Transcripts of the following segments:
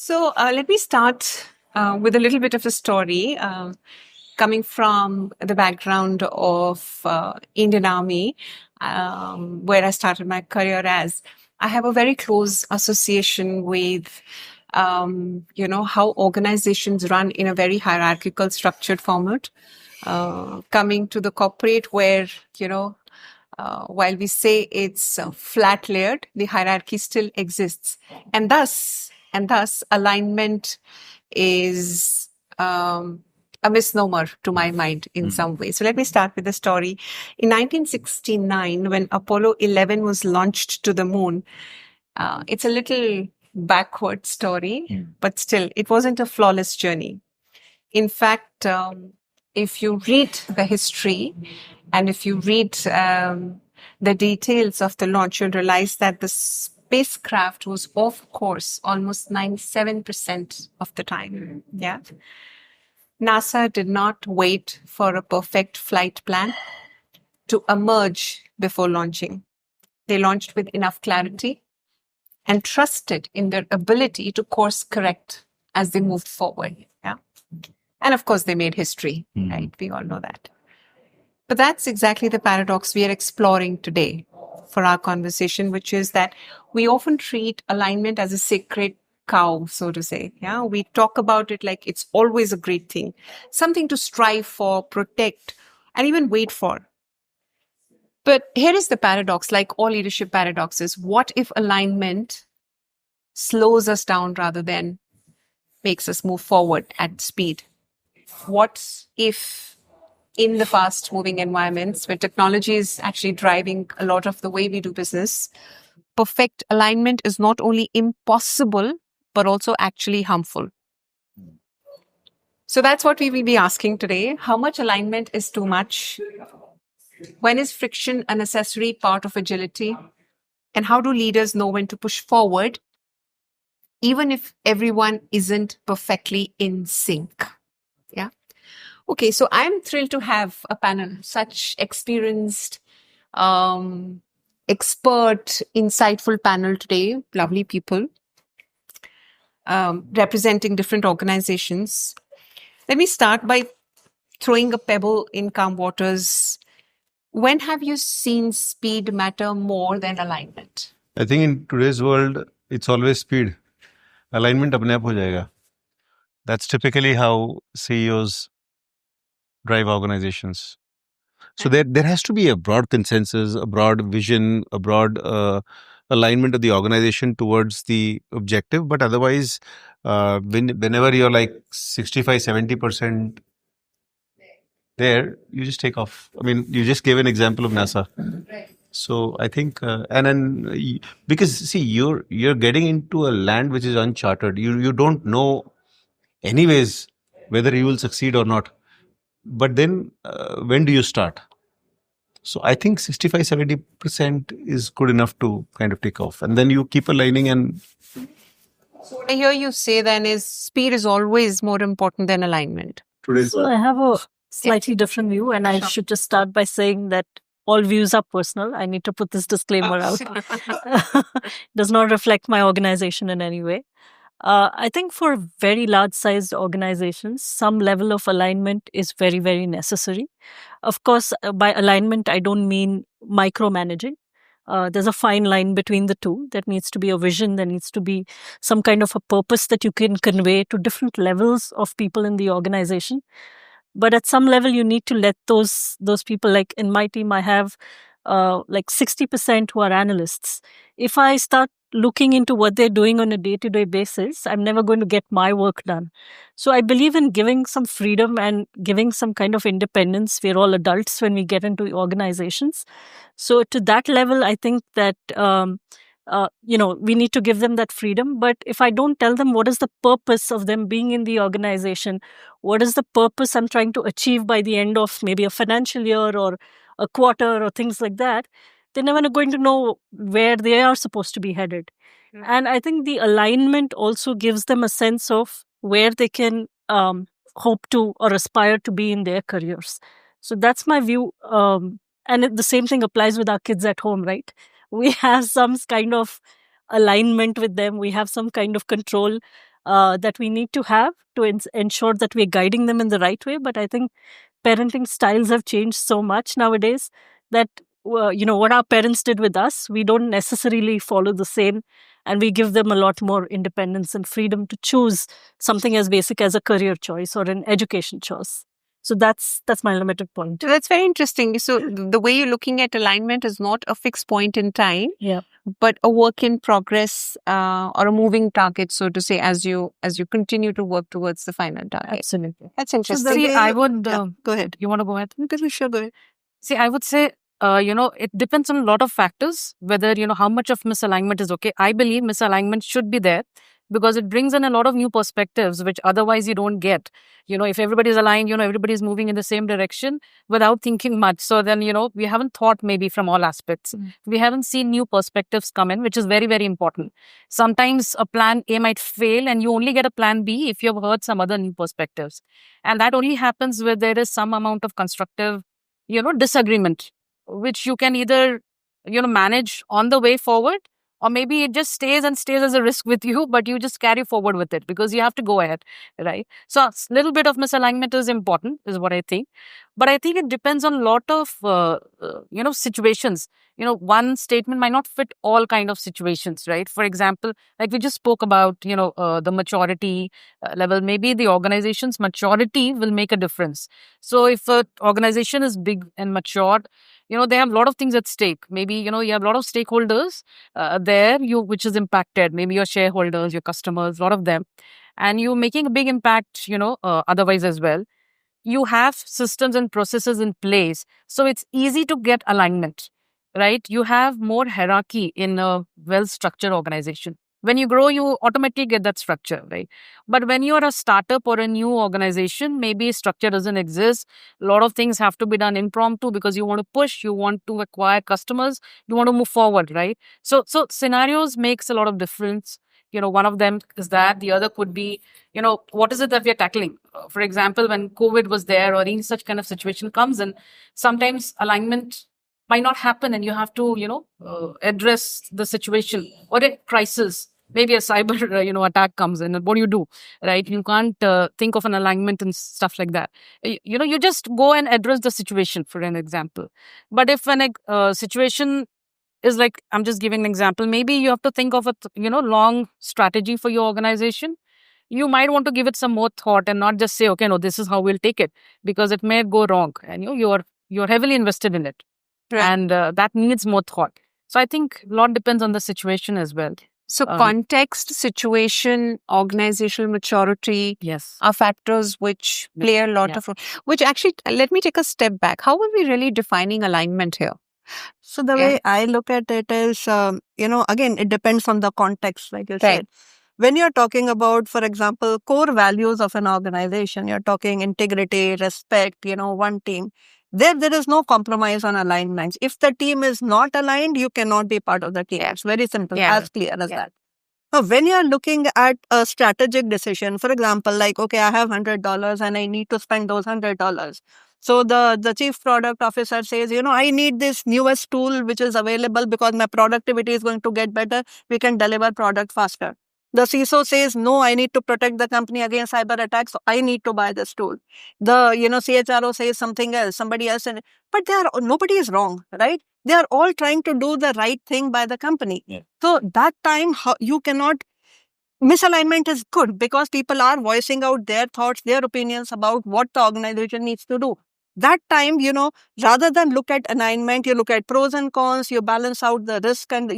Let me start with a little bit of a story. Coming from the background of Indian Army, where I started my career as, I have a very close association with, how organizations run in a very hierarchical, structured format. Coming to the corporate where, while we say it's flat layered, the hierarchy still exists. And thus alignment is a misnomer to my mind in some way. So let me start with the story. In 1969, when Apollo 11 was launched to the moon, it's a little backward story, but still, it wasn't a flawless journey. In fact, if you read the history and if you read the details of the launch, you'll realize that the spacecraft was off course almost 97% of the time. Yeah. NASA did not wait for a perfect flight plan to emerge before launching. They launched with enough clarity and trusted in their ability to course correct as they moved forward. Yeah. And of course, they made history, right? We all know that. But that's exactly the paradox we are exploring today for our conversation, which is that we often treat alignment as a sacred cow, so to say. Yeah, we talk about it like it's always a great thing, something to strive for, protect, and even wait for. But here is the paradox, like all leadership paradoxes. What if alignment slows us down rather than makes us move forward at speed? What if in the fast moving environments where technology is actually driving a lot of the way we do business, perfect alignment is not only impossible, but also actually harmful? So that's what we will be asking today. How much alignment is too much? When is friction a necessary part of agility? And how do leaders know when to push forward, even if everyone isn't perfectly in sync? Yeah. Okay, so I'm thrilled to have a panel, such experienced, expert, insightful panel today, lovely people, representing different organizations. Let me start by throwing a pebble in calm waters. When have you seen speed matter more than alignment? I think in today's world, it's always speed. Alignment apne aap ho jayega. That's typically how CEOs drive organizations. So there has to be a broad consensus, a broad vision, a broad alignment of the organization towards the objective. But otherwise, whenever you're like 65, 70% there, you just take off. I mean, you just gave an example of NASA. So I think, because see, you're getting into a land which is uncharted. You don't know, anyways, whether you will succeed or not. But then, when do you start? So I think 65, 70% is good enough to kind of take off, and then you keep aligning. And so what I hear you say then is speed is always more important than alignment. So I have a slightly different view, and I should just start by saying that all views are personal. I need to put this disclaimer out. Does not reflect my organization in any way. I think for very large-sized organizations, some level of alignment is very, very necessary. Of course, by alignment, I don't mean micromanaging. There's a fine line between the two. There needs to be a vision. There needs to be some kind of a purpose that you can convey to different levels of people in the organization. But at some level, you need to let those people, like in my team, I have like 60% who are analysts. If I start looking into what they're doing on a day-to-day basis, I'm never going to get my work done. So I believe in giving some freedom and giving some kind of independence. We're all adults when we get into organizations. So to that level, I think that we need to give them that freedom. But if I don't tell them what is the purpose of them being in the organization, what is the purpose I'm trying to achieve by the end of maybe a financial year or a quarter or things like that, they're never going to know where they are supposed to be headed. Mm-hmm. And I think the alignment also gives them a sense of where they can hope to or aspire to be in their careers. So that's my view. And the same thing applies with our kids at home, right? We have some kind of alignment with them. We have some kind of control. that we need to have to ensure that we're guiding them in the right way. But I think parenting styles have changed so much nowadays that what our parents did with us, we don't necessarily follow the same, and we give them a lot more independence and freedom to choose something as basic as a career choice or an education choice. So that's my limited point. So that's very interesting. So the way you're looking at alignment is not a fixed point in time, Yeah. but a work in progress or a moving target, so to say, as you continue to work towards the final target. Absolutely. That's So interesting. see, I would. Go ahead. You want to go ahead? Okay, sure, go ahead. See, I would say, it depends on a lot of factors, whether, how much of misalignment is okay. I believe misalignment should be there because it brings in a lot of new perspectives, which otherwise you don't get. If everybody's aligned, everybody's moving in the same direction without thinking much. So then, we haven't thought maybe from all aspects. We haven't seen new perspectives come in, which is very, very important. Sometimes a plan A might fail and you only get a plan B if you've heard some other new perspectives. And that only happens where there is some amount of constructive disagreement, which you can either, manage on the way forward, or maybe it just stays as a risk with you, but you just carry forward with it because you have to go ahead, right? So a little bit of misalignment is important, is what I think. But I think it depends on a lot of, situations. One statement might not fit all kind of situations, right? For example, like we just spoke about, the maturity level, maybe the organization's maturity will make a difference. So if an organization is big and matured, they have a lot of things at stake. Maybe, you have a lot of stakeholders there, which is impacted. Maybe your shareholders, your customers, a lot of them. And you're making a big impact, otherwise as well. You have systems and processes in place. So it's easy to get alignment, right? You have more hierarchy in a well-structured organization. When you grow, you automatically get that structure, right? But when you're a startup or a new organization, maybe structure doesn't exist. A lot of things have to be done impromptu because you want to push, you want to acquire customers, you want to move forward, right? So scenarios makes a lot of difference. One of them is that. The other could be, what is it that we are tackling? For example, when COVID was there or any such kind of situation comes in, sometimes alignment might not happen and you have to, address the situation or a crisis. Maybe a cyber, attack comes in, and what do you do, right? You can't think of an alignment and stuff like that. You just go and address the situation, for an example. But if an situation is like, I'm just giving an example, maybe you have to think of a, long strategy for your organization. You might want to give it some more thought and not just say, okay, no, this is how we'll take it, because it may go wrong and you're heavily invested in it. Right. And that needs more thought. So I think a lot depends on the situation as well. So context, situation, organizational maturity Yes. are factors which play a lot of role. Which actually, let me take a step back. How are we really defining alignment here? So the way I look at it is, again, it depends on the context, like you said. When you're talking about, for example, core values of an organization, you're talking integrity, respect, one team. There is no compromise on alignments. If the team is not aligned, you cannot be part of the team. It's very simple, as clear as that. Now, when you're looking at a strategic decision, for example, like, okay, I have $100 and I need to spend those $100. So the chief product officer says, I need this newest tool which is available because my productivity is going to get better. We can deliver product faster. The CISO says, no, I need to protect the company against cyber attacks, so I need to buy this tool. The, CHRO says something else, somebody else. But nobody is wrong, right? They are all trying to do the right thing by the company. Yeah. So that time, you cannot... Misalignment is good because people are voicing out their thoughts, their opinions about what the organization needs to do. That time, rather than look at alignment, you look at pros and cons, you balance out the risk and,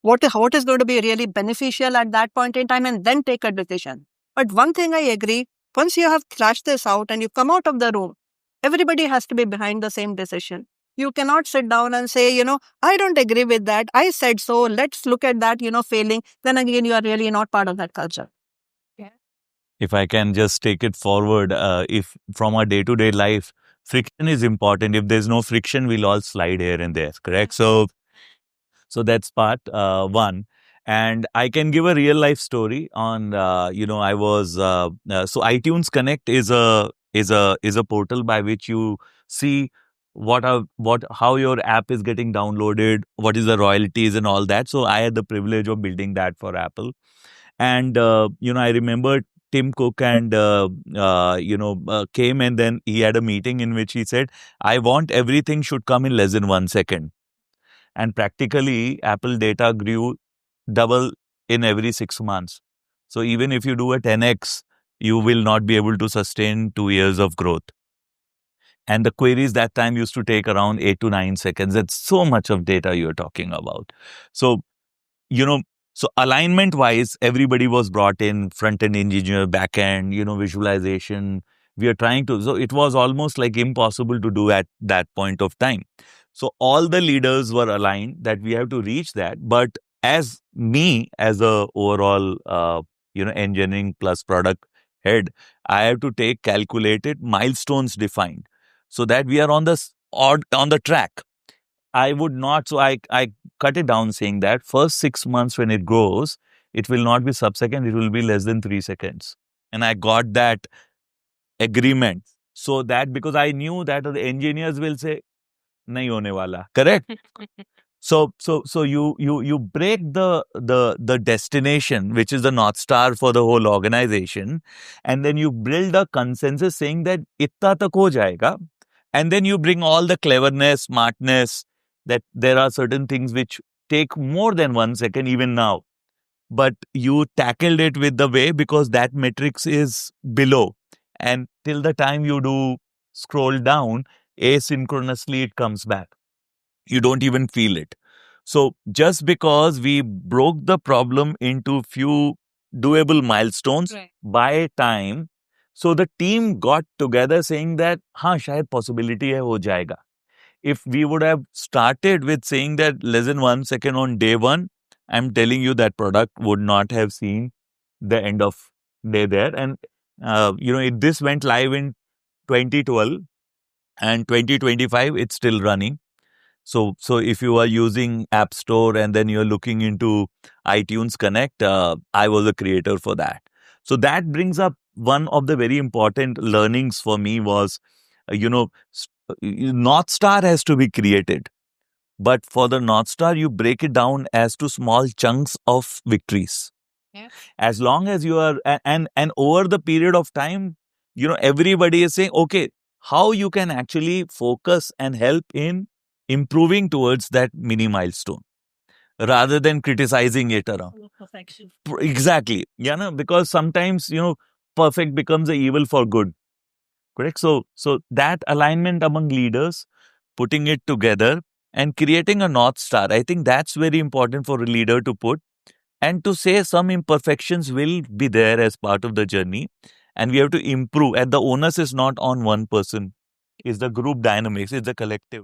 what is going to be really beneficial at that point in time, and then take a decision. But one thing I agree, once you have thrashed this out and you come out of the room, everybody has to be behind the same decision. You cannot sit down and say, I don't agree with that. I said so. Let's look at that, failing. Then again, you are really not part of that culture. If I can just take it forward, if from our day-to-day life, friction is important. If there's no friction, we'll all slide here and there, correct? So that's part one. And I can give a real life story on, I was, so iTunes Connect is a portal by which you see how your app is getting downloaded, what is the royalties and all that. So I had the privilege of building that for Apple. And, I remember Tim Cook and, came, and then he had a meeting in which he said, I want everything should come in less than 1 second. And practically, Apple data grew double in every 6 months. So even if you do a 10x, you will not be able to sustain 2 years of growth. And the queries that time used to take around 8 to 9 seconds. That's so much of data you're talking about. So, so alignment wise, everybody was brought in, front end engineer, back end, visualization. We are trying to, so it was almost like impossible to do at that point of time. So all the leaders were aligned that we have to reach that. But as me, as a overall, engineering plus product head, I have to take calculated milestones defined so that we are on the track. I would not, so I cut it down saying that first 6 months when it grows, it will not be sub-second, it will be less than 3 seconds. And I got that agreement. So that, because I knew that the engineers will say, nahi hone wala. Correct? So you break the destination, which is the North Star for the whole organization, and then you build a consensus saying that itta tak ho jayega. And then you bring all the cleverness, smartness, that there are certain things which take more than 1 second even now. But you tackled it with the way, because that matrix is below. And till the time you do scroll down, asynchronously it comes back. You don't even feel it. So just because we broke the problem into few doable milestones by time, so the team got together saying that, हाँ, शायद possibility है, हो जाएगा. If we would have started with saying that less than 1 second on day one, I'm telling you that product would not have seen the end of day there. And, this went live in 2012, and 2025, it's still running. So if you are using App Store and then you're looking into iTunes Connect, I was a creator for that. So that brings up one of the very important learnings for me was, North Star has to be created. But for the North Star, you break it down as to small chunks of victories. Yeah. As long as you are, and over the period of time, everybody is saying, okay, how you can actually focus and help in improving towards that mini milestone rather than criticizing it around. Perfection. Exactly. Because sometimes, perfect becomes an evil for good. Correct? So that alignment among leaders, putting it together and creating a North Star, I think that's very important for a leader to put, and to say some imperfections will be there as part of the journey and we have to improve. And the onus is not on one person. It's the group dynamics, it's the collective.